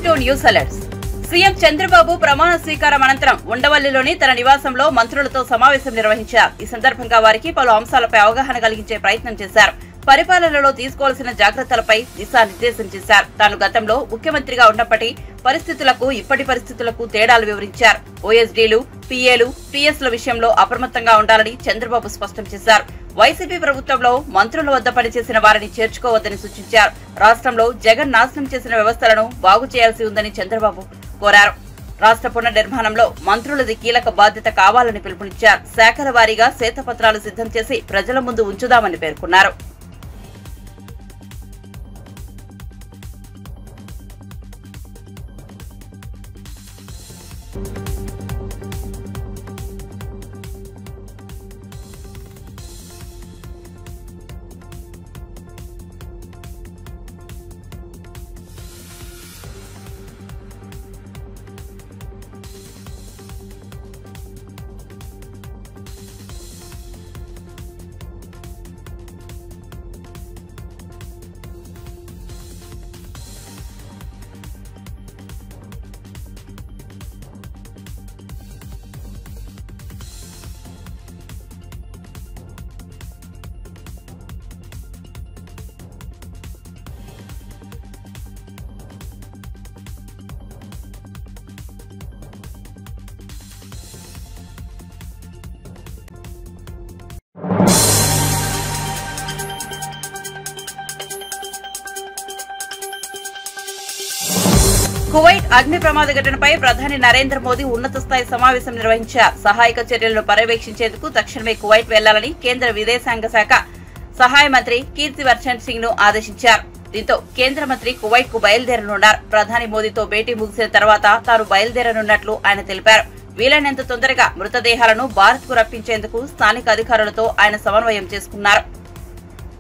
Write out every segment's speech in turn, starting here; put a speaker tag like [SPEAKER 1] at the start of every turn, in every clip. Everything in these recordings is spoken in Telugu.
[SPEAKER 1] Welcome to news alerts. CM Chandrababu ప్రమాణ స్వీకారం అనంతరం ఉండవల్లిలోని తన నివాసంలో మంత్రులతో సమావేశం నిర్వహించారు. ఈ సందర్భంగా వారికి పలు అంశాలపై అవగాహన కలిగించే ప్రయత్నం చేశారు. పరిపాలనలో తీసుకోవాల్సిన జాగ్రత్తలపై దిశానిర్దేశం చేశారు. తాను గతంలో ముఖ్యమంత్రిగా ఉన్నప్పటి పరిస్థితులకు ఇప్పటి పరిస్థితులకు తేడాలు వివరించారు. ఓఎస్డీలు, పీఏలు, పీఎస్ల విషయంలో అప్రమత్తంగా ఉండాలని చంద్రబాబు స్పష్టం చేశారు. వైసీపీ ప్రభుత్వంలో మంత్రుల వద్ద పనిచేసిన వారిని చేర్చుకోవద్దని సూచించారు. రాష్ట్రంలో జగన్ నాశనం చేసిన వ్యవస్థలను బాగు చేయాల్సి ఉందని చంద్రబాబు కోరారు. రాష్ట్ర పునర్నిర్మాణంలో మంత్రులది కీలక బాధ్యత కావాలని పిలుపునిచ్చారు. శాఖల వారీగా శ్వేతపత్రాలు సిద్ధం చేసి ప్రజల ముందు ఉంచుదామని పేర్కొన్నారు. కువైట్ అగ్ని ప్రమాద ఘటనపై ప్రధాని నరేంద్ర మోదీ ఉన్నత స్థాయి సమావేశం నిర్వహించారు. సహాయక చర్యలను పర్యవేక్షించేందుకు తక్షణమే కువైట్ వెళ్లాలని కేంద్ర విదేశాంగ శాఖ సహాయ మంత్రి కీర్తివర్ధన్ సింగ్ ను ఆదేశించారు. దీంతో కేంద్ర మంత్రి కువైట్ కు బయలుదేరనున్నారు. ప్రధాని మోదీతో భేటీ ముగిసిన తర్వాత తాను బయలుదేరనున్నట్లు ఆయన తెలిపారు. వీలైనంత తొందరగా మృతదేహాలను భారత్ కు రప్పించేందుకు స్థానిక అధికారులతో ఆయన సమన్వయం చేసుకున్నారు.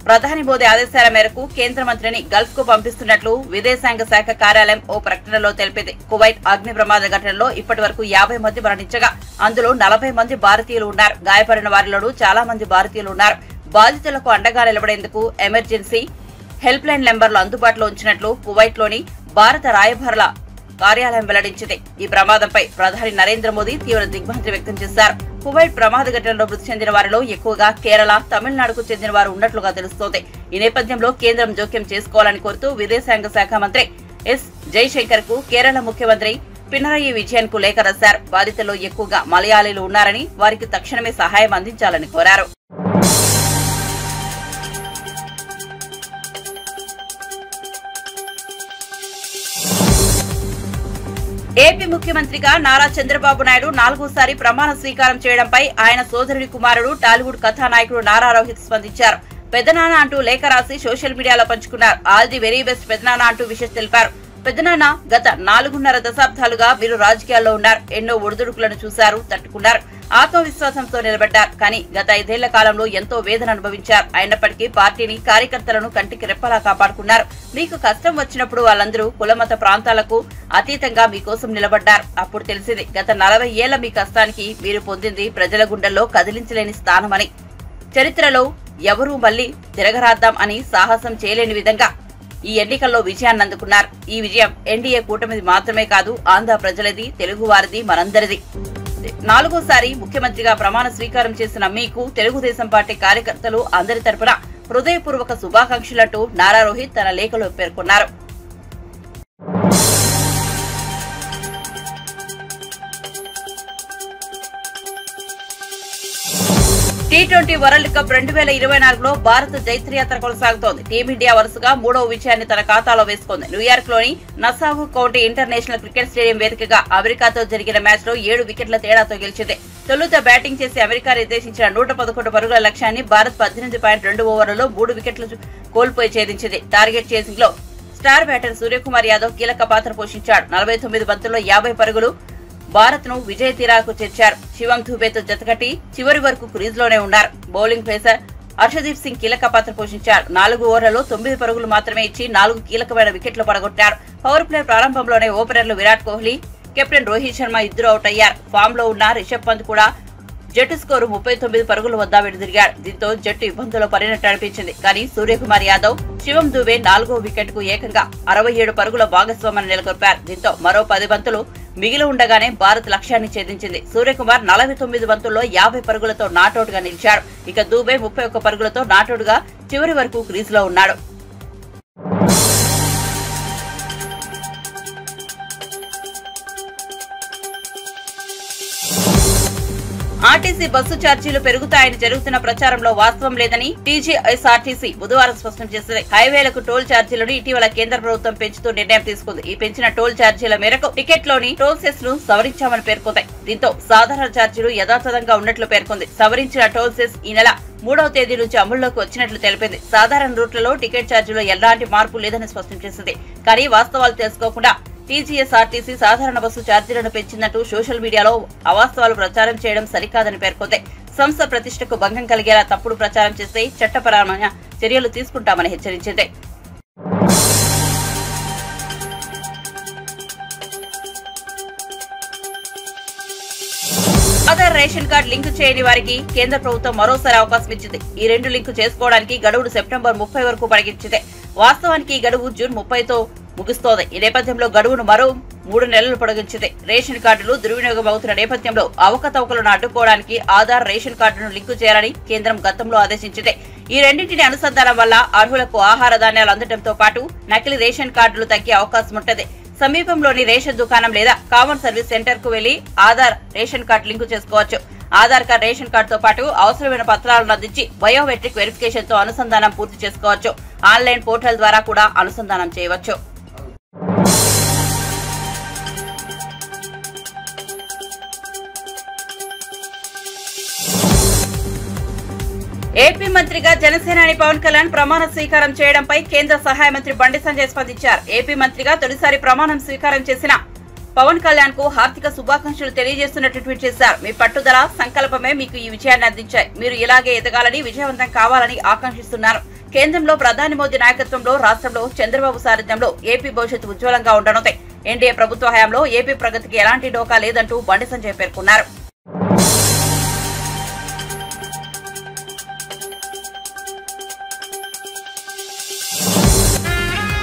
[SPEAKER 1] ప్రధాని మోదీ ఆదేశాల మేరకు కేంద్ర మంత్రిని గల్ఫ్ కు పంపిస్తున్నట్లు విదేశాంగ శాఖ కార్యాలయం ఓ ప్రకటనలో తెలిపింది. కువైట్ అగ్ని ప్రమాద ఘటనలో ఇప్పటి వరకు 50 మంది మరణించగా అందులో 40 మంది భారతీయులు ఉన్నారు. గాయపడిన వారిలోనూ చాలా మంది భారతీయులు ఉన్నారు. బాధితులకు అండగా నిలబడేందుకు ఎమర్జెన్సీ హెల్ప్ లైన్ నెంబర్లు అందుబాటులో ఉంచినట్లు కువైట్ లోని భారత రాయబారుల కార్యాలయం వెల్లడించింది. ఈ ప్రమాదంపై ప్రధాని నరేంద్ర మోదీ తీవ్ర దిగ్భ్రాంతి వ్యక్తం చేశారు. కువైట్ ప్రమాద ఘటనలో మృతి చెందిన వారిలో ఎక్కువగా కేరళ, తమిళనాడుకు చెందిన వారు ఉన్నట్లుగా తెలుస్తోంది. ఈ నేపథ్యంలో కేంద్రం జోక్యం చేసుకోవాలని కోరుతూ విదేశాంగ శాఖ మంత్రి ఎస్ జైశంకర్ కు కేరళ ముఖ్యమంత్రి పినరయి విజయన్ కు లేఖ రాశారు. బాధితుల్లో ఎక్కువగా మలయాళీలు ఉన్నారని, వారికి తక్షణమే సహాయం అందించాలని కోరారు. ఏపీ ముఖ్యమంత్రిగా నారా చంద్రబాబు నాయుడు 4వ ప్రమాణ స్వీకారం చేయడంపై ఆయన సోదరుడి కుమారుడు టాలీవుడ్ కథానాయకుడు నారా రోహిత్ స్పందించారు. పెద్దనాన్న అంటూ లేఖ రాసి సోషల్ మీడియాలో పంచుకున్నారు. ఆల్ ది వెరీ బెస్ట్ పెద్దనాన్న అంటూ విషెస్ తెలిపారు. పెద్దనాన్న గత 4.5 దశాబ్దాలుగా వీరు రాజకీయాల్లో ఉన్నారు. ఎన్నో ఒడిదుడుకులను చూశారు, తట్టుకున్నారు. ఆత్మవిశ్వాసంతో నిలబడ్డారు. కానీ గత 5 ఏళ్ల కాలంలో ఎంతో వేదన అనుభవించారు. అయినప్పటికీ పార్టీని, కార్యకర్తలను కంటికి రెప్పలా కాపాడుకున్నారు. మీకు కష్టం వచ్చినప్పుడు వాళ్ళందరూ కులమత ప్రాంతాలకు అతీతంగా మీకోసం నిలబడ్డారు. అప్పుడు తెలిసింది గత 40 ఏళ్ల మీ కష్టానికి మీరు పొందింది ప్రజల గుండెల్లో కదిలించలేని స్థానమని. చరిత్రలో ఎవరూ మళ్లీ తిరగరాద్దాం అని సాహసం చేయలేని విధంగా ఈ ఎన్నికల్లో విజయాన్ని అందుకున్నారు. ఈ విజయం ఎన్డీఏ కూటమిది మాత్రమే కాదు, ఆంధ్ర ప్రజలది, తెలుగువారిది, మనందరిది. 4వ ముఖ్యమంత్రిగా ప్రమాణ స్వీకారం చేసిన మీకు తెలుగుదేశం పార్టీ కార్యకర్తలు అందరి తరపున హృదయపూర్వక శుభాకాంక్షలంటూ నారా రోహిత్ తన లేఖలో పేర్కొన్నారు. T20 వరల్డ్ కప్ 2024లో భారత్ జైత్రయాత్ర కొనసాగుతోంది. టీమిండియా వరుసగా 3వ విజయాన్ని తన ఖాతాలో వేసుకుంది. న్యూయార్క్ లోని Nassau county international cricket stadium వేదికగా అమెరికాతో జరిగిన మ్యాచ్ లో 7 వికెట్ల తేడాతో గెలిచింది. తొలుత బ్యాటింగ్ చేసి అమెరికా నిర్దేశించిన 111 పరుగుల లక్ష్యాన్ని భారత్ 18.2 ఓవర్లలో 3 వికెట్లు కోల్పోయి ఛేదించింది. టార్గెట్ చేసింగ్ లో స్టార్ బ్యాటర్ సూర్యకుమార్ యాదవ్ కీలక పాత్ర పోషించాడు. 49 బంతుల్లో 50 పరుగులు భారత్ ను విజయ తీరాలకు చేర్చారు. శివం దుబేతో జతకట్టి చివరి వరకు క్రీజ్లోనే ఉన్నారు. బౌలింగ్ పేసర్ హర్షదీప్ సింగ్ కీలక పాత్ర పోషించారు. 4 ఓవర్లలో 9 పరుగులు మాత్రమే ఇచ్చి 4 కీలకమైన వికెట్లు పడగొట్టారు. పవర్ ప్లే ప్రారంభంలోనే ఓపెనర్లు విరాట్ కోహ్లీ, కెప్టెన్ రోహిత్ శర్మ ఇద్దరు అవుట్ అయ్యారు. ఫామ్ లో ఉన్న రిషబ్ పంత్ కూడా జట్టు స్కోరు 39 పరుగుల వద్ద వెనుదిరిగాడు. దీంతో జట్టు ఇబ్బందుల్లో పడినట్టు అనిపించింది. కానీ సూర్యకుమార్ యాదవ్, శివం దూబే 4వ వికెట్ కు ఏకంగా 67 పరుగుల భాగస్వామ్యాన్ని నెలకొల్పారు. దీంతో మరో 10 బంతులు మిగిలి ఉండగానే భారత్ లక్ష్యాన్ని ఛేదించింది. సూర్యకుమార్ 49 బంతుల్లో 50 పరుగులతో నాటౌట్ గా నిలిచాడు. ఇక దూబే 31 పరుగులతో నాటౌట్ గా చివరి వరకు క్రీజులో ఉన్నాడు. ఆర్టీసీ బస్సు ఛార్జీలు పెరుగుతాయని జరుగుతున్న ప్రచారంలో వాస్తవం లేదని టీజీఎస్ఆర్టీసీ బుధవారం స్పష్టం చేసింది. హైవేలకు టోల్ ఛార్జీలను ఇటీవల కేంద్ర ప్రభుత్వం పెంచుతూ నిర్ణయం తీసుకుంది. ఈ పెంచిన టోల్ ఛార్జీల మేరకు టికెట్లోని టోల్ సెస్ ను సవరించామని పేర్కొంది. దీంతో సాధారణ ఛార్జీలు యథాతథంగా ఉన్నట్లు పేర్కొంది. సవరించిన టోల్ సెస్ ఈ నెల 3వ తేదీ నుంచి అమల్లోకి వచ్చినట్లు తెలిపింది. సాధారణ రూట్లలో టికెట్ ఛార్జీలో ఎలాంటి మార్పు లేదని స్పష్టం చేసింది. కానీ వాస్తవాలు తెలుసుకోకుండా టీజీఎస్ఆర్టీసీ సాధారణ బస్సు ఛార్జీలను పెంచిందంటూ సోషల్ మీడియాలో అవాస్తవాలు ప్రచారం చేయడం సరికాదని పేర్కొంది. సంస్థ ప్రతిష్టకు భంగం కలిగేలా తప్పుడు ప్రచారం చేస్తే చట్టపరమైన చర్యలు తీసుకుంటామని హెచ్చరించింది. ఆధార్ రేషన్ కార్డు లింక్ చేయని వారికి కేంద్ర ప్రభుత్వం మరోసారి అవకాశం ఇచ్చింది. ఈ 2 లింకు చేసుకోవడానికి గడువును సెప్టెంబర్ 30 వరకు పొడిగించింది. వాస్తవానికి ఈ గడువు జూన్ 30తో ముగుస్తోంది. ఈ నేపథ్యంలో గడువును మరో 3 నెలలు పొడిగించింది. రేషన్ కార్డులు దుర్వినియోగం అవుతున్న నేపథ్యంలో అవకతవకలను అడ్డుకోవడానికి ఆధార్ రేషన్ కార్డును లింకు చేయాలని కేంద్రం గతంలో ఆదేశించింది. ఈ రెండింటిని అనుసంధానం వల్ల అర్హులకు ఆహార ధాన్యాలు అందడంతో పాటు నకిలీ రేషన్ కార్డులు తగ్గే అవకాశం ఉంటుంది. సమీపంలోని రేషన్ దుకాణం లేదా కామన్ సర్వీస్ సెంటర్ కు వెళ్లి ఆధార్ రేషన్ కార్డు లింకు చేసుకోవచ్చు. ఆధార్ కార్డు రేషన్ కార్డుతో పాటు అవసరమైన పత్రాలను అందించి బయోమెట్రిక్ వెరిఫికేషన్ తో అనుసంధానం పూర్తి చేసుకోవచ్చు. ఆన్లైన్ పోర్టల్ ద్వారా కూడా అనుసంధానం చేయవచ్చు. ఏపీ మంత్రిగా జనసేనాని పవన్ కళ్యాణ్ ప్రమాణ స్వీకారం చేయడంపై కేంద్ర సహాయ మంత్రి బండి సంజయ్ స్పందించారు. ఏపీ మంత్రిగా తొలిసారి ప్రమాణం స్వీకారం చేసిన పవన్ కళ్యాణ్ కు హార్దిక శుభాకాంక్షలు తెలియజేస్తున్నట్టు ట్వీట్ చేశారు. మీ పట్టుదల, సంకల్పమే మీకు ఈ విజయాన్ని అందించాయి. మీరు ఇలాగే ఎదగాలని, విజయవంతం కావాలని ఆకాంక్షిస్తున్నారు. కేంద్రంలో ప్రధాని మోదీ నాయకత్వంలో, రాష్ట్రంలో చంద్రబాబు సారథ్యంలో ఏపీ భవిష్యత్తు ఉజ్వలంగా ఉండనుంది. ఎన్డీఏ ప్రభుత్వ హయాంలో ఏపీ ప్రగతికి ఎలాంటి డోకా లేదంటూ బండి సంజయ్ పేర్కొన్నారు.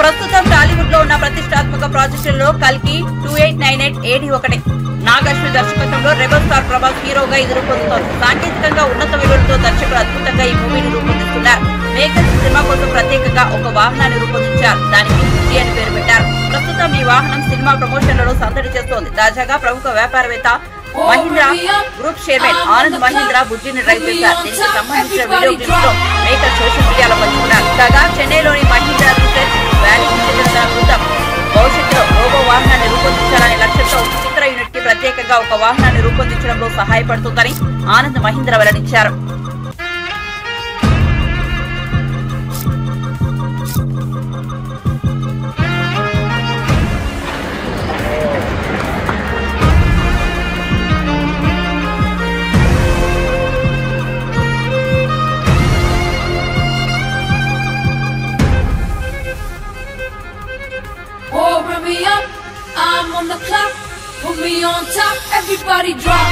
[SPEAKER 1] ప్రస్తుతం టాలీవుడ్ లో ఉన్న ప్రతిష్టాత్మక ప్రాజెక్టులలో కల్కి 2898 AD ఒకటి. నాగశ్వి దర్శకత్వంలో రెబల్ స్టార్ ప్రభాస్ హీరోగా ఇది రూపొందుతోంది. సాంకేతికంగా ఉన్నత విలువలతో దర్శకుడు అద్భుతంగా ఈ మూవీని రూపొందిస్తున్నారు. మేకర్స్ సినిమా కోసం ప్రత్యేకంగా ఒక వాహనాన్ని రూపొందించారు. దానికి బుజ్జి అని పేరు పెట్టారు. ప్రస్తుతం ఈ వాహనం సినిమా ప్రమోషన్లలో సందడి చేస్తోంది. తాజాగా ప్రముఖ వ్యాపారవేత్త మహీంద్రా గ్రూప్ చైర్మన్ ఆనంద్ మహీంద్రా బుజ్జిని డ్రైవ్ చేశారు. దీనికి సంబంధించిన వీడియో క్లిప్స్ లో మేకర్ సోషల్ మీడియాలో పంచుకున్నారు. కాగా చెన్నైలోని మహీంద్రా రీసెర్చ్ వ్యాలీకి చెందిన తన బృందం భవిష్యత్తులో రోబో వాహనాన్ని రూపొందించాలనే లక్ష్యంతో చిత్ర యూనిట్ కి ప్రత్యేకంగా ఒక వాహనాన్ని రూపొందించడంలో సహాయపడుతుందని ఆనంద్ మహీంద్రా వెల్లడించారు. I'm on the clock, put me on top, everybody drop.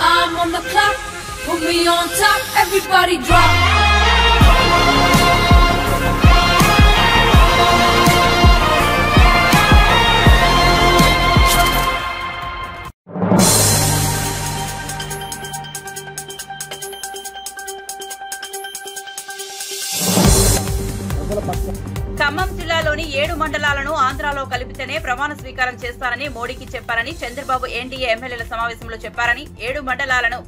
[SPEAKER 1] I'm on the clock, put me on top, everybody drop. Khammam జిల్లాలోని 7 మండలాలను ఆంధ్రాలో కలిపితేనే ప్రమాణ స్వీకారం చేస్తానని మోడీకి చెప్పారని చంద్రబాబు ఎన్డీఏ ఎమ్మెల్యేల సమావేశంలో చెప్పారని, 7 మండలాలను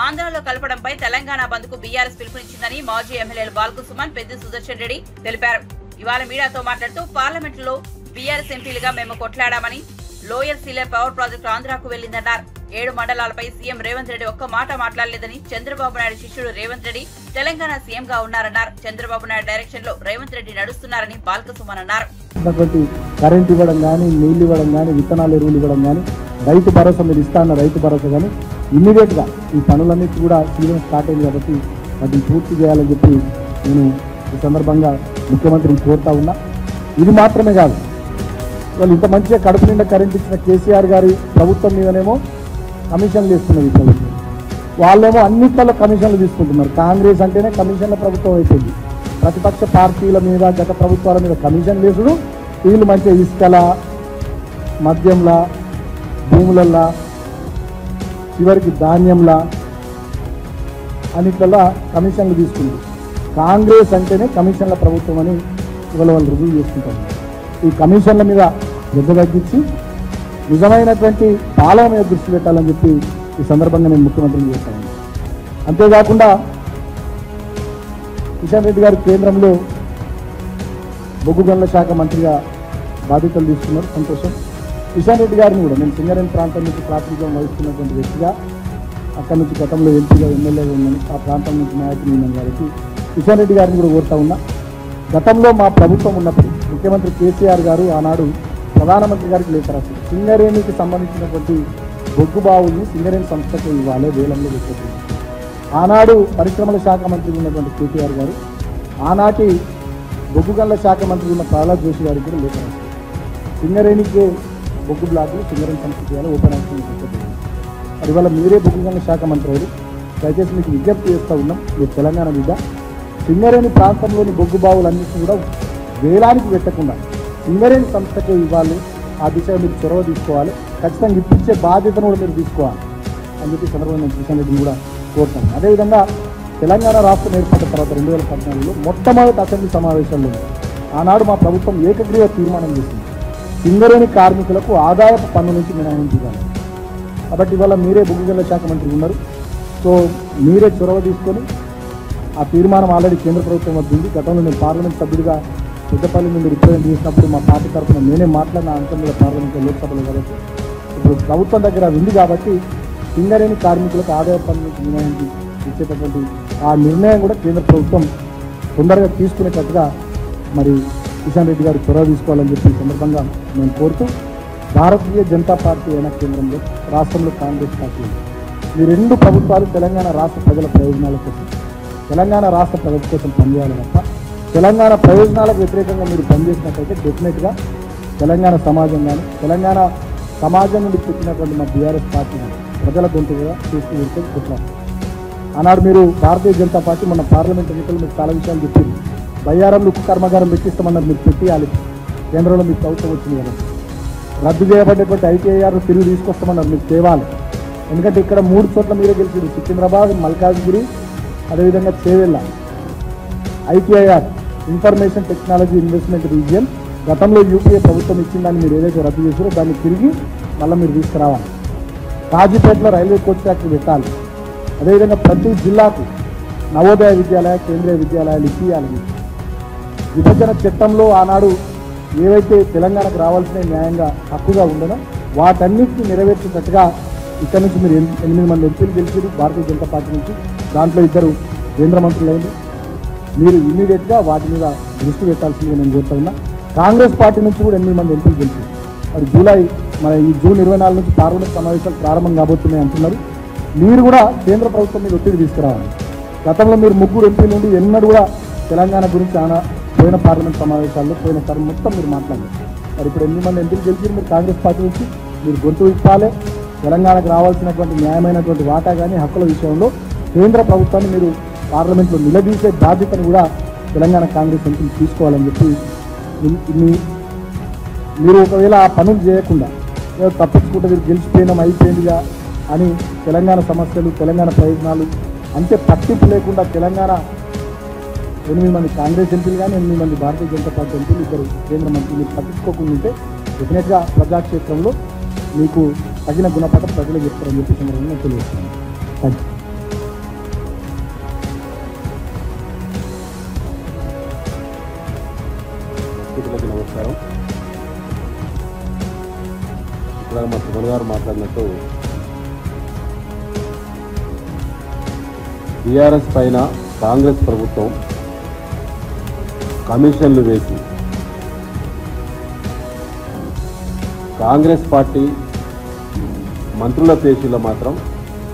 [SPEAKER 1] ఆంధ్రాలో కలపడంపై తెలంగాణ బంద్ కు బీఆర్ఎస్ పిలుపునిచ్చిందని మాజీ ఎమ్మెల్యేలు బాల్కుసుమన్, పెద్ది సుదర్శన్ రెడ్డి తెలిపారు. ఇవాళ మీడియాతో మాట్లాడుతూ పార్లమెంటులో బీఆర్ఎస్ ఎంపీలుగా మేము కొట్లాడామని, లోయర్ సీలేరు పవర్ ప్రాజెక్టు ఆంధ్రాకు వెళ్లిందన్నారు. 7 మండలాలపై సీఎం రేవంత్ రెడ్డి ఒక్క మాట మాట్లాడలేదని, చంద్రబాబు నాయుడు శిష్యుడు రేవంత్ రెడ్డి తెలంగాణ సీఎంగా ఉన్నారన్నారు. చంద్రబాబు నాయుడు డైరెక్షన్ లో రేవంత్ రెడ్డి నడుస్తున్నారని బాల్కసుమన్ అన్నారు.
[SPEAKER 2] కరెంట్ ఇవ్వడం కానీ, నీళ్లు ఇవ్వడం కానీ, విత్తనాలు ఎరువులు ఇవ్వడం కానీ, రైతు భరోసా మీరు ఇస్తా అన్న రైతు భరోసా కానీ ఇమ్మీడియట్ గా ఈ పనులన్నిటి కూడా సీజన్ స్టార్ట్ అయింది కాబట్టి వాటిని పూర్తి చేయాలని చెప్పి నేను ఈ సందర్భంగా ముఖ్యమంత్రిని కోరుతా ఉన్నా. ఇది మాత్రమే కాదు, వాళ్ళు ఇంత మంచిగా కడుపు నిండా కరెంట్ ఇచ్చిన కేసీఆర్ గారి ప్రభుత్వం మీదనేమో కమిషన్లు ఇస్తున్నది ప్రభుత్వం, వాళ్ళేమో అన్నిట్లలో కమిషన్లు తీసుకుంటున్నారు. కాంగ్రెస్ అంటేనే కమిషన్ల ప్రభుత్వం అయిపోయింది. ప్రతిపక్ష పార్టీల మీద, గత ప్రభుత్వాల మీద కమిషన్ వేసుడు, వీళ్ళు మంచిగా ఇసుకల, మద్యంలా, భూములల్లా, చివరికి ధాన్యంలా అన్నిట్లలో కమిషన్లు తీసుకుంది. కాంగ్రెస్ అంటేనే కమిషన్ల ప్రభుత్వం అని ఇవాళ వాళ్ళు రుజువు చేసుకుంటారు. ఈ కమిషన్ల మీద శ్రద్ధ తగ్గించి నిజమైనటువంటి పాలన మీద దృష్టి పెట్టాలని చెప్పి ఈ సందర్భంగా నేను ముఖ్యమంత్రిని చేస్తాను. అంతేకాకుండా కిషన్ రెడ్డి గారు కేంద్రంలో బొగ్గు గనుల శాఖ మంత్రిగా బాధ్యతలు తీసుకున్నారు, సంతోషం. కిషన్ రెడ్డి గారిని కూడా నేను సింగరేణి ప్రాంతం నుంచి ప్రాతినిధ్యం వహిస్తున్నటువంటి వ్యక్తిగా, అక్కడి నుంచి గతంలో ఎంపీగా ఎమ్మెల్యేగా ఉన్నాను, ఆ ప్రాంతం నుంచి నాయకులు ఉన్నాను కాబట్టి కిషన్ రెడ్డి గారిని కూడా కోరుతా ఉన్నా. గతంలో మా ప్రభుత్వం ఉన్నప్పుడు ముఖ్యమంత్రి కేసీఆర్ గారు ఆనాడు ప్రధానమంత్రి గారికి లేఖ రాశారు. సింగరేణికి సంబంధించినటువంటి బొగ్గు బావుల్ని సింగరేణి సంస్థకు ఇవ్వాలి, వేలంలో పెట్టారు. ఆనాడు పరిశ్రమల శాఖ మంత్రి ఉన్నటువంటి కేటీఆర్ గారు ఆనాటి బొగ్గు గనుల శాఖ మంత్రి ఉన్న ప్రహ్లాద్ జోషి గారికి కూడా లేఖ రాశారు. సింగరేణికే బొగ్గు బ్లాకులు సింగరేణి సంస్థ చేయాలి, ఓపెన్ యాక్షన్ పెట్టారు. మరి ఇవాళ మీరే బొగ్గు గనుల శాఖ మంత్రి అయ్యారు. దయచేసి మీకు విజ్ఞప్తి చేస్తూ ఉన్నాం, మీరు తెలంగాణ మీద సింగరేణి ప్రాంతంలోని బొగ్గు బావులన్నింటినీ కూడా వేలానికి పెట్టకుండా సింగరేణి సంస్థకే ఇవ్వాలి. ఆ దిశగా మీరు చొరవ తీసుకోవాలి, ఖచ్చితంగా ఇప్పించే బాధ్యతను కూడా మీరు తీసుకోవాలి అని చెప్పి సందర్భంగా నేను కిషన్ రెడ్డిని కూడా కోరుతాను. అదేవిధంగా తెలంగాణ రాష్ట్రం ఏర్పడిన తర్వాత 2014లో మొట్టమొదటి అసెంబ్లీ సమావేశంలో ఆనాడు మా ప్రభుత్వం ఏకగ్రీవ తీర్మానం చేసింది, సింగరేణి కార్మికులకు ఆదాయపు పన్ను నుంచి మినహాయించాలి. కాబట్టి ఇవాళ మీరే బొగ్గు గనుల శాఖ మంత్రి ఉన్నారు, సో మీరే చొరవ తీసుకొని ఆ తీర్మానం ఆల్రెడీ కేంద్ర ప్రభుత్వం వద్ద ఉంది. గతంలో నేను పార్లమెంట్ సభ్యుడిగా పెద్దపల్లి నుండి రిప్రజెంట్ చేసినప్పుడు మా పార్టీ తరఫున నేనే మాట్లాడిన అంశం మీద పార్లమెంట్లో, లోక్సభలో కాబట్టి ఇప్పుడు ప్రభుత్వం దగ్గర ఉంది కాబట్టి సింగరేణి కార్మికులకు ఆదాయ పన్ను నుంచి మినహాయించి ఇచ్చేటటువంటి ఆ నిర్ణయం కూడా కేంద్ర ప్రభుత్వం తొందరగా తీసుకునేటట్టుగా మరి కిషన్ రెడ్డి గారు చొరవ తీసుకోవాలని చెప్పి ఈ సందర్భంగా నేను కోరుతూ, భారతీయ జనతా పార్టీ అయిన కేంద్రంలో, రాష్ట్రంలో కాంగ్రెస్ పార్టీ, ఈ రెండు ప్రభుత్వాలు తెలంగాణ రాష్ట్ర ప్రజల ప్రయోజనాల కోసం, తెలంగాణ రాష్ట్ర ప్రజల కోసం పనిచేయాలి తప్ప తెలంగాణ ప్రయోజనాలకు వ్యతిరేకంగా మీరు పనిచేసినట్లయితే డెఫినెట్గా తెలంగాణ సమాజం కానీ, తెలంగాణ సమాజం నుండి పుట్టినటువంటి మా బీఆర్ఎస్ పార్టీ ప్రజల గొంతుగా తీసుకు కూర్చున్నారు. ఆనాడు మీరు భారతీయ జనతా పార్టీ మన పార్లమెంట్ ఎన్నికలు మీకు చాలా విషయాలు చెప్పింది. బయ్యారంలో ఉక్కు కర్మాగారం పెట్టిస్తామన్నారు, మీరు పెట్టియాలి, కేంద్రంలో మీకు ప్రభుత్వం వచ్చింది కదా. రద్దు చేయబడ్డటువంటి ఐటీఐఆర్ తిరిగి తీసుకొస్తామన్నారు, మీకు తేవాలి. ఎందుకంటే ఇక్కడ 3 చోట్ల మీరే గెలిచింది, సికింద్రాబాద్, మల్కాజ్గిరి, అదేవిధంగా Chevella. ITIR information technology investment region గతంలో యూపీఏ ప్రభుత్వం ఇచ్చిందని మీరు ఏదైతే రద్దు చేశారో దాన్ని తిరిగి మళ్ళీ మీరు తీసుకురావాలి. కాజీపేటలో రైల్వే కోచ్ ఫ్యాక్టరీ పెట్టాలి. అదేవిధంగా ప్రతి జిల్లాకు నవోదయ విద్యాలయ, కేంద్రీయ విద్యాలయాలు ఇప్పించాలి. విభజన చట్టంలో ఆనాడు ఏవైతే తెలంగాణకు రావాల్సిన న్యాయంగా హక్కుగా ఉండనో వాటన్నిటిని నెరవేర్చేటట్టుగా ఇక్కడ నుంచి మీరు 8 మంది ఎంపీలు గెలిచారు భారతీయ జనతా పార్టీ నుంచి, దాంట్లో 2 కేంద్ర మంత్రులైంది. మీరు ఇమ్మీడియట్గా వాటి మీద దృష్టి పెట్టాల్సిందిగా నేను కోరుతా ఉన్నా. కాంగ్రెస్ పార్టీ నుంచి కూడా 8 మంది ఎంపీలు గెలిచారు. మరి ఈ జూన్ 24 నుంచి పార్లమెంట్ సమావేశాలు ప్రారంభం కాబోతున్నాయి అంటున్నారు. మీరు కూడా కేంద్ర ప్రభుత్వం మీద ఒత్తిడి తీసుకురావాలి. గతంలో మీరు 3 ఎంపీల నుండి ఎన్నడూ కూడా తెలంగాణ గురించి పోయిన పార్లమెంట్ సమావేశాల్లో పోయిన టర్మ్ మొత్తం మీరు మాట్లాడారు. మరి ఇప్పుడు 8 మంది ఎంపీలు గెలిచి మీరు కాంగ్రెస్ పార్టీ నుంచి మీరు గొంతు ఇప్పాలి. తెలంగాణకు రావాల్సినటువంటి న్యాయమైనటువంటి వాటా కానీ హక్కుల విషయంలో కేంద్ర ప్రభుత్వాన్ని మీరు పార్లమెంట్లో నిలదీసే బాధ్యతను కూడా తెలంగాణ కాంగ్రెస్ ఎంపీలు తీసుకోవాలని చెప్పి, మీరు ఒకవేళ ఆ పనులు చేయకుండా తప్పించుకుంటే మీరు గెలిచిపోయినాం అయిపోయిందిగా అని తెలంగాణ సమస్యలు, తెలంగాణ ప్రయోజనాలు అంటే పట్టింపు లేకుండా తెలంగాణ 8 మంది కాంగ్రెస్ ఎంపీలు కానీ 8 మంది భారతీయ జనతా పార్టీ ఎంపీలు, 2 కేంద్ర మంత్రులు మీరు పట్టించుకోకుండా ఉంటే డెఫినెట్గా ప్రజాక్షేత్రంలో మీకు తగిన గుణపాఠం ప్రజలు చెప్తారని చెప్పి సందర్భంగా తెలియజేస్తున్నాను. Thank you.
[SPEAKER 3] నమస్కారం. ఇందాక మా సుమన్ గారు మాట్లాడినట్టు టీఆర్ఎస్ పైన కాంగ్రెస్ ప్రభుత్వం కమిషన్లు వేసి కాంగ్రెస్ పార్టీ మంత్రుల పేషీలో మాత్రం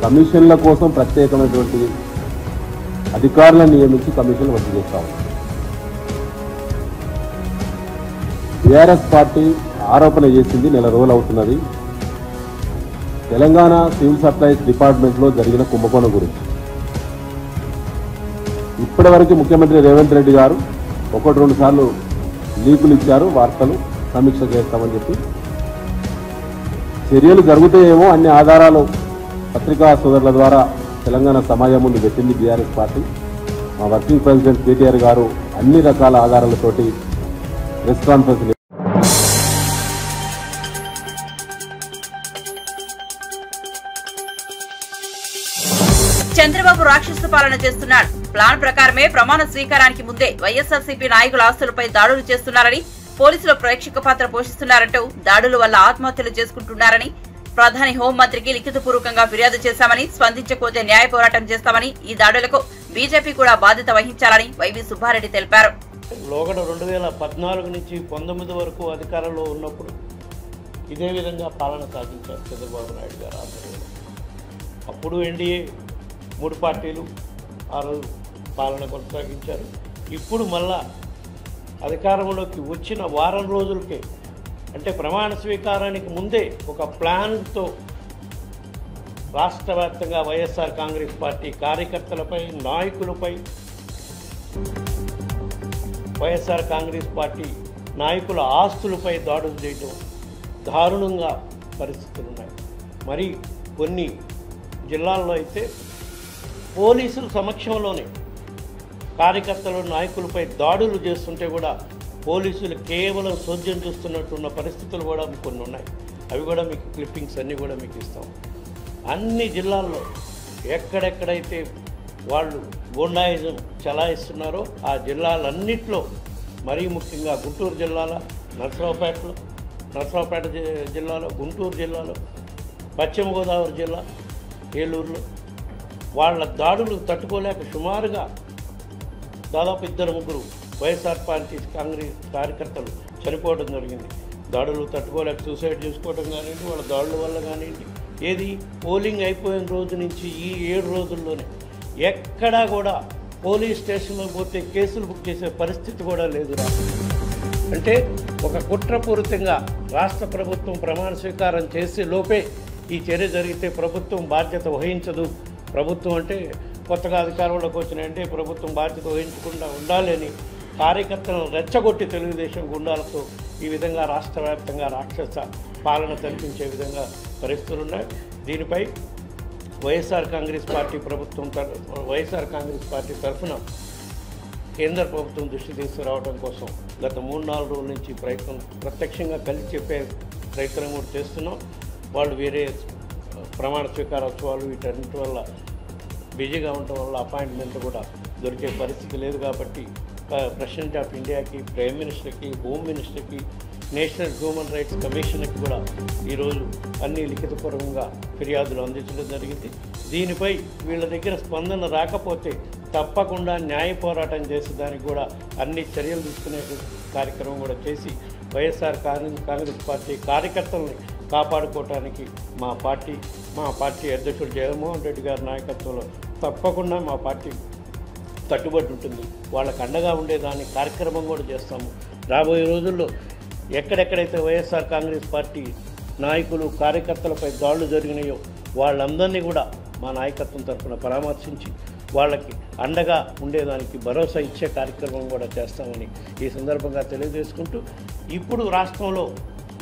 [SPEAKER 3] కమిషన్ల కోసం ప్రత్యేకమైనటువంటి అధికారులను నియమించి కమిషన్లు వసూలు చేస్తాము. టీఆర్ఎస్ పార్టీ ఆరోపణ చేసింది నెల రోజులు అవుతున్నది తెలంగాణ సివిల్ సప్లైస్ డిపార్ట్మెంట్లో జరిగిన కుంభకోణం గురించి. ఇప్పటివరకు ముఖ్యమంత్రి రేవంత్ రెడ్డి గారు 1-2 సార్లు లీకులు ఇచ్చారు, వార్తలు సమీక్ష చేస్తామని చెప్పి. చర్యలు జరుగుతాయేమో అన్ని ఆధారాలు పత్రికా సోదరుల ద్వారా తెలంగాణ సమాజం ముందు పెట్టింది బీఆర్ఎస్ పార్టీ. మా వర్కింగ్ ప్రెసిడెంట్ కేటీఆర్ గారు అన్ని రకాల ఆధారాలతోటి ప్రెస్ కాన్ఫరెన్స్
[SPEAKER 1] చంద్రబాబు రాక్షస పాలన చేస్తున్నాడు. ప్లాన్ ప్రకారమే ప్రమాణ స్వీకారానికి ముందే వైఎస్ఆర్సీపీ నాయకుల ఆస్తులపై దాడులు చేస్తున్నారని, పోలీసులు ప్రేక్షక పాత్ర పోషిస్తున్నారంటూ దాడుల వల్ల ఆత్మహత్యలు చేసుకుంటున్నారని, ప్రధాని హోంమంత్రికి లిఖితపూర్వకంగా ఫిర్యాదు చేశామని, స్పందించకపోతే న్యాయ పోరాటం చేస్తామని, ఈ దాడులకు బీజేపీ కూడా బాధ్యత వహించాలని వైవి సుబ్బారెడ్డి తెలిపారు.
[SPEAKER 4] లోగడ 2014 నుంచి 19 వరకు అధికారంలో ఉన్నప్పుడు ఇదే విధంగా పాలన సాగించారు చంద్రబాబు నాయుడు గారు ఆధ్వర్యంలో. అప్పుడు ఎన్డీఏ 3 పార్టీలు ఆ రోజు పాలన కొనసాగించారు. ఇప్పుడు మళ్ళా అధికారంలోకి వచ్చిన వారం రోజులకే, అంటే ప్రమాణ స్వీకారానికి ముందే ఒక ప్లాన్తో రాష్ట్ర వ్యాప్తంగా వైఎస్ఆర్ కాంగ్రెస్ పార్టీ కార్యకర్తలపై, నాయకులపై, వైఎస్ఆర్ కాంగ్రెస్ పార్టీ నాయకుల ఆస్తులపై దాడులు చేయడం దారుణంగా పరిస్థితులు ఉన్నాయి. మరి కొన్ని జిల్లాల్లో అయితే పోలీసుల సమక్షంలోనే కార్యకర్తలు, నాయకులపై దాడులు చేస్తుంటే కూడా పోలీసులు కేవలం సోద్యం చూస్తున్నట్టున్న పరిస్థితులు కూడా కొన్ని ఉన్నాయి. అవి కూడా మీకు క్లిప్పింగ్స్ అన్నీ కూడా మీకు ఇస్తాం. అన్ని జిల్లాల్లో ఎక్కడెక్కడైతే వాళ్ళు గూండాయిజం చలాయిస్తున్నారో ఆ జిల్లాలన్నింటిలో, మరీ ముఖ్యంగా గుంటూరు జిల్లాలో, నర్సరావుపేట జిల్లాలో, గుంటూరు జిల్లాలో, పశ్చిమ గోదావరి జిల్లా, ఏలూరులో వాళ్ళ దాడులు తట్టుకోలేక సుమారుగా దాదాపు 2-3 వైఎస్ఆర్ పార్టీ కాంగ్రెస్ కార్యకర్తలు చనిపోవడం జరిగింది. దాడులు తట్టుకోలేక సూసైడ్ చేసుకోవడం కానివ్వండి, వాళ్ళ దాడుల వల్ల కానివ్వండి. ఏది పోలింగ్ అయిపోయిన రోజు నుంచి ఈ 7 రోజుల్లోనే ఎక్కడా కూడా పోలీస్ స్టేషన్లో పోతే కేసులు బుక్ చేసే పరిస్థితి కూడా లేదు. అంటే ఒక కుట్రపూరితంగా రాష్ట్ర ప్రభుత్వం ప్రమాణ స్వీకారం చేసే లోపే ఈ చర్య జరిగితే ప్రభుత్వం బాధ్యత వహించదు. ప్రభుత్వం అంటే కొత్తగా అధికారంలోకి వచ్చినాయంటే ప్రభుత్వం బాధ్యత వహించకుండా ఉండాలని కార్యకర్తలను రెచ్చగొట్టి తెలుగుదేశం గుండాలతో ఈ విధంగా రాష్ట్ర వ్యాప్తంగా రాక్షస పాలన కల్పించే విధంగా పరిస్థితులు ఉన్నాయి. దీనిపై వైఎస్ఆర్ కాంగ్రెస్ పార్టీ తరఫున కేంద్ర ప్రభుత్వం దృష్టి తీసుకురావడం కోసం గత 3-4 రోజుల నుంచి ప్రత్యక్షంగా కలిసి చెప్పే ప్రయత్నం కూడా చేస్తున్నాం. వాళ్ళు వేరే ప్రమాణ స్వీకారోత్సవాలు వీటన్నిటి వల్ల బిజీగా ఉండటం వల్ల అపాయింట్మెంట్ కూడా దొరికే పరిస్థితి లేదు. కాబట్టి ప్రెసిడెంట్ ఆఫ్ ఇండియాకి, ప్రైమ్ మినిస్టర్కి, హోమ్ మినిస్టర్కి, నేషనల్ హ్యూమన్ రైట్స్ కమిషన్కి కూడా ఈరోజు అన్ని లిఖితపూర్వకంగా ఫిర్యాదులు అందించడం జరిగింది. దీనిపై వీళ్ళ దగ్గర స్పందన రాకపోతే తప్పకుండా న్యాయ పోరాటం చేసి దానికి కూడా అన్ని చర్యలు తీసుకునే కార్యక్రమం కూడా చేసి వైఎస్ఆర్ కాంగ్రెస్ పార్టీ కార్యకర్తల్ని కాపాడుకోవటానికి మా పార్టీ అధ్యక్షుడు జగన్మోహన్ రెడ్డి గారి నాయకత్వంలో తప్పకుండా మా పార్టీ కట్టుబడి ఉంటుంది. వాళ్ళకు అండగా ఉండేదాన్ని కార్యక్రమం కూడా చేస్తాము. రాబోయే రోజుల్లో ఎక్కడెక్కడైతే వైఎస్ఆర్ కాంగ్రెస్ పార్టీ నాయకులు, కార్యకర్తలపై దాడులు జరిగినాయో వాళ్ళందరినీ కూడా మా నాయకత్వం తరఫున పరామర్శించి వాళ్ళకి అండగా ఉండేదానికి భరోసా ఇచ్చే కార్యక్రమం కూడా చేస్తామని ఈ సందర్భంగా తెలియజేసుకుంటూ, ఇప్పుడు రాష్ట్రంలో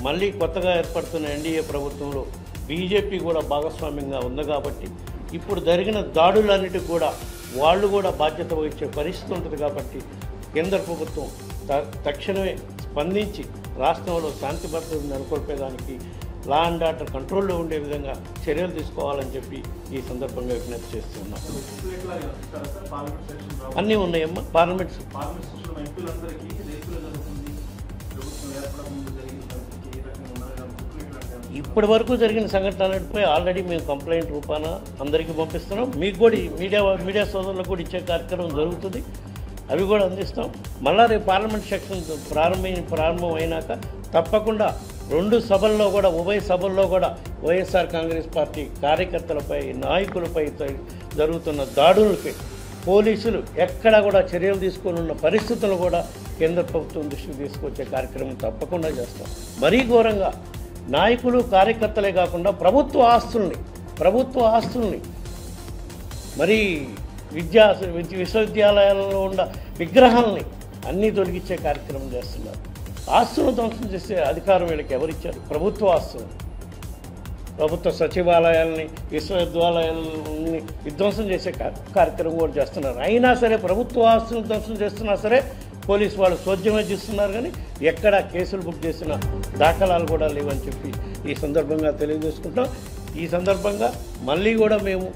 [SPEAKER 4] మళ్ళీ కొత్తగా ఏర్పడుతున్న ఎన్డీఏ ప్రభుత్వంలో బీజేపీ కూడా భాగస్వామ్యంగా ఉంది కాబట్టి ఇప్పుడు జరిగిన దాడులన్నిటికీ కూడా వాళ్ళు కూడా బాధ్యత వహించే పరిస్థితి ఉంటుంది. కాబట్టి కేంద్ర ప్రభుత్వం తక్షణమే స్పందించి రాష్ట్రంలో శాంతి భద్రతను నెలకొల్పేదానికి, లా అండ్ ఆర్డర్ కంట్రోల్లో ఉండే విధంగా చర్యలు తీసుకోవాలని చెప్పి ఈ సందర్భంగా విజ్ఞప్తి చేస్తున్నాం. అన్నీ ఉన్నాయమ్మా. పార్లమెంట్ ఇప్పటి వరకు జరిగిన సంఘటనలపై ఆల్రెడీ మేము కంప్లైంట్ రూపాన అందరికీ పంపిస్తున్నాం. మీకు కూడా మీడియా సోదరులకు కూడా ఇచ్చే కార్యక్రమం జరుగుతుంది. అవి కూడా అందిస్తాం. మళ్ళా రేపు పార్లమెంట్ సెక్షన్ ప్రారంభం అయినాక తప్పకుండా 2 సభల్లో కూడా, ఉభయ సభల్లో కూడా వైఎస్ఆర్ కాంగ్రెస్ పార్టీ కార్యకర్తలపై, నాయకులపై జరుగుతున్న దాడులపై పోలీసులు ఎక్కడా కూడా చర్యలు తీసుకొని ఉన్న పరిస్థితులను కూడా కేంద్ర ప్రభుత్వం దృష్టికి తీసుకొచ్చే కార్యక్రమం తప్పకుండా చేస్తాం. మరీ ఘోరంగా నాయకులు కార్యకర్తలే కాకుండా ప్రభుత్వ ఆస్తుల్ని మరి విశ్వవిద్యాలయాలలో ఉన్న విగ్రహాలని అన్నీ తొలగించే కార్యక్రమం చేస్తున్నారు. ఆస్తులను ధ్వంసం చేసే అధికారం వీళ్ళకి ఎవరిచ్చారు? ప్రభుత్వ ఆస్తులు, ప్రభుత్వ సచివాలయాలని, విశ్వవిద్యాలయాలని విధ్వంసం చేసే కార్యక్రమం కూడా చేస్తున్నారు. అయినా సరే ప్రభుత్వ ఆస్తులను ధ్వంసం చేస్తున్నా సరే పోలీసు వాళ్ళు సోద్యమే చేస్తున్నారు, కానీ ఎక్కడ కేసులు బుక్ చేసిన దాఖలాలు కూడా లేవని చెప్పి ఈ సందర్భంగా తెలియజేసుకుంటాం. ఈ సందర్భంగా మళ్ళీ కూడా మేము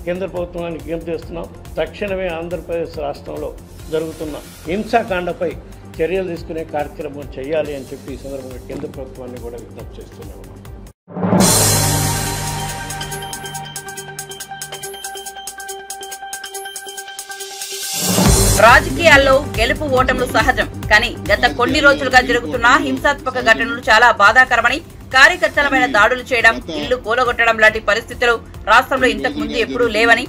[SPEAKER 4] కేంద్ర ప్రభుత్వానికి విజ్ఞప్తి చేస్తున్నాం. తక్షణమే ఆంధ్రప్రదేశ్ రాష్ట్రంలో జరుగుతున్న హింసాకాండపై చర్యలు తీసుకునే కార్యక్రమం చేయాలి అని చెప్పి ఈ సందర్భంగా కేంద్ర ప్రభుత్వాన్ని కూడా విజ్ఞప్తి చేస్తున్నాము.
[SPEAKER 1] రాజకీయాల్లో గెలుపు ఓటములు సహజం, కానీ గత కొన్ని రోజులుగా జరుగుతున్న హింసాత్మక ఘటనలు చాలా బాధాకరమని, కార్యకర్తలమైన దాడులు చేయడం, ఇళ్లు కూలగొట్టడం లాంటి పరిస్థితులు రాష్ట్రంలో ఇంతకు ముందు ఎప్పుడూ లేవని,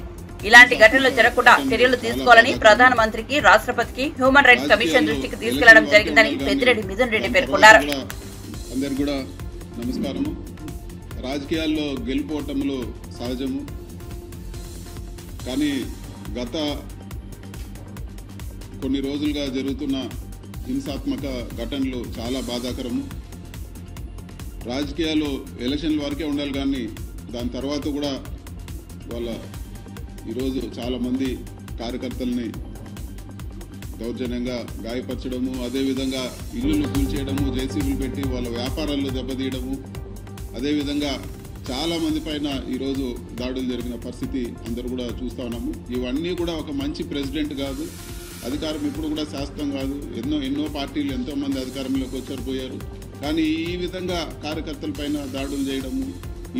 [SPEAKER 1] ఇలాంటి ఘటనలు జరగకుండా చర్యలు తీసుకోవాలని ప్రధానమంత్రికి, రాష్ట్రపతికి హ్యూమన్ రైట్స్ కమిషన్ దృష్టికి తీసుకెళ్లడం జరిగిందని పెద్దిరెడ్డి మిథున్ రెడ్డి పేర్కొన్నారు.
[SPEAKER 5] అందరికీ కూడా నమస్కారం. రాజకీయాల్లో గెలుపు ఓటములు సహజము, కానీ గత కొన్ని రోజులుగా జరుగుతున్న హింసాత్మక ఘటనలు చాలా బాధాకరము. రాజకీయాలు ఎలక్షన్ల వరకే ఉండాలి, కానీ దాని తర్వాత కూడా ఈరోజు చాలామంది కార్యకర్తల్ని దౌర్జన్యంగా గాయపరచడము, అదేవిధంగా ఇల్లులు కూల్చేయడము, జేసీబీలు పెట్టి వాళ్ళ వ్యాపారాల్లో దెబ్బతీయడము, అదేవిధంగా చాలామంది పైన ఈరోజు దాడులు జరిగిన పరిస్థితి అందరూ కూడా చూస్తూ ఉన్నాము. ఇవన్నీ కూడా ఒక మంచి ప్రెసిడెంట్ కాదు, అధికారం ఇప్పుడు కూడా శాశ్వతం కాదు. ఎన్నో పార్టీలు ఎంతోమంది అధికారంలోకి వచ్చారు, పోయారు. కానీ ఈ విధంగా కార్యకర్తల పైన దాడులు చేయడము,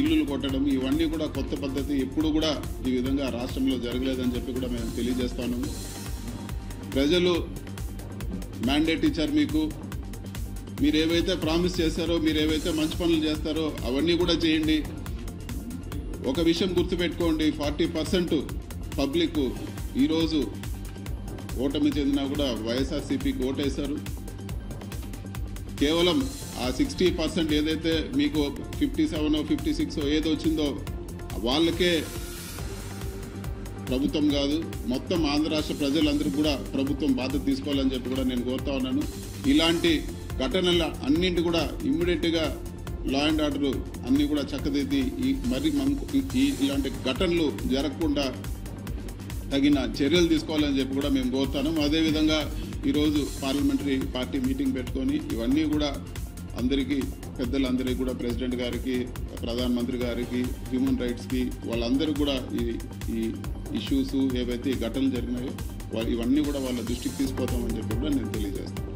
[SPEAKER 5] ఇల్లులు కొట్టడం, ఇవన్నీ కూడా కొత్త పద్ధతి. ఎప్పుడు కూడా ఈ విధంగా రాష్ట్రంలో జరగలేదని చెప్పి కూడా మేము తెలియజేస్తాను. ప్రజలు మ్యాండేట్ ఇచ్చారు మీకు. మీరు ఏవైతే ప్రామిస్ చేశారో, మీరు ఏవైతే మంచి పనులు చేస్తారో అవన్నీ కూడా చేయండి. ఒక విషయం గుర్తుపెట్టుకోండి, 40% పబ్లిక్ ఈరోజు ఓటమి చెందినా కూడా వైఎస్ఆర్సీపీకి ఓటేశారు. కేవలం ఆ 60% ఏదైతే మీకు 57 56 ఏదో వచ్చిందో వాళ్ళకే ప్రభుత్వం కాదు, మొత్తం ఆంధ్ర రాష్ట్ర ప్రజలందరికీ కూడా ప్రభుత్వం బాధ్యత తీసుకోవాలని చెప్పి కూడా నేను కోరుతా ఉన్నాను. ఇలాంటి ఘటనల అన్నింటి కూడా ఇమ్మీడియట్గా లా అండ్ ఆర్డర్ అన్నీ కూడా చక్కదిద్ది ఇలాంటి ఘటనలు జరగకుండా తగిన చర్యలు తీసుకోవాలని చెప్పి కూడా మేము కోరుతాను. అదేవిధంగా ఈరోజు పార్లమెంటరీ పార్టీ మీటింగ్ పెట్టుకొని ఇవన్నీ కూడా అందరికీ, పెద్దలందరికీ కూడా, ప్రెసిడెంట్ గారికి, ప్రధానమంత్రి గారికి, హ్యూమన్ రైట్స్కి, వాళ్ళందరూ కూడా ఈ ఇష్యూస్ ఏవైతే ఘటనలు జరిగినాయో ఇవన్నీ కూడా వాళ్ళ దృష్టికి తీసుకుపోతామని చెప్పి కూడా నేను తెలియజేస్తాను.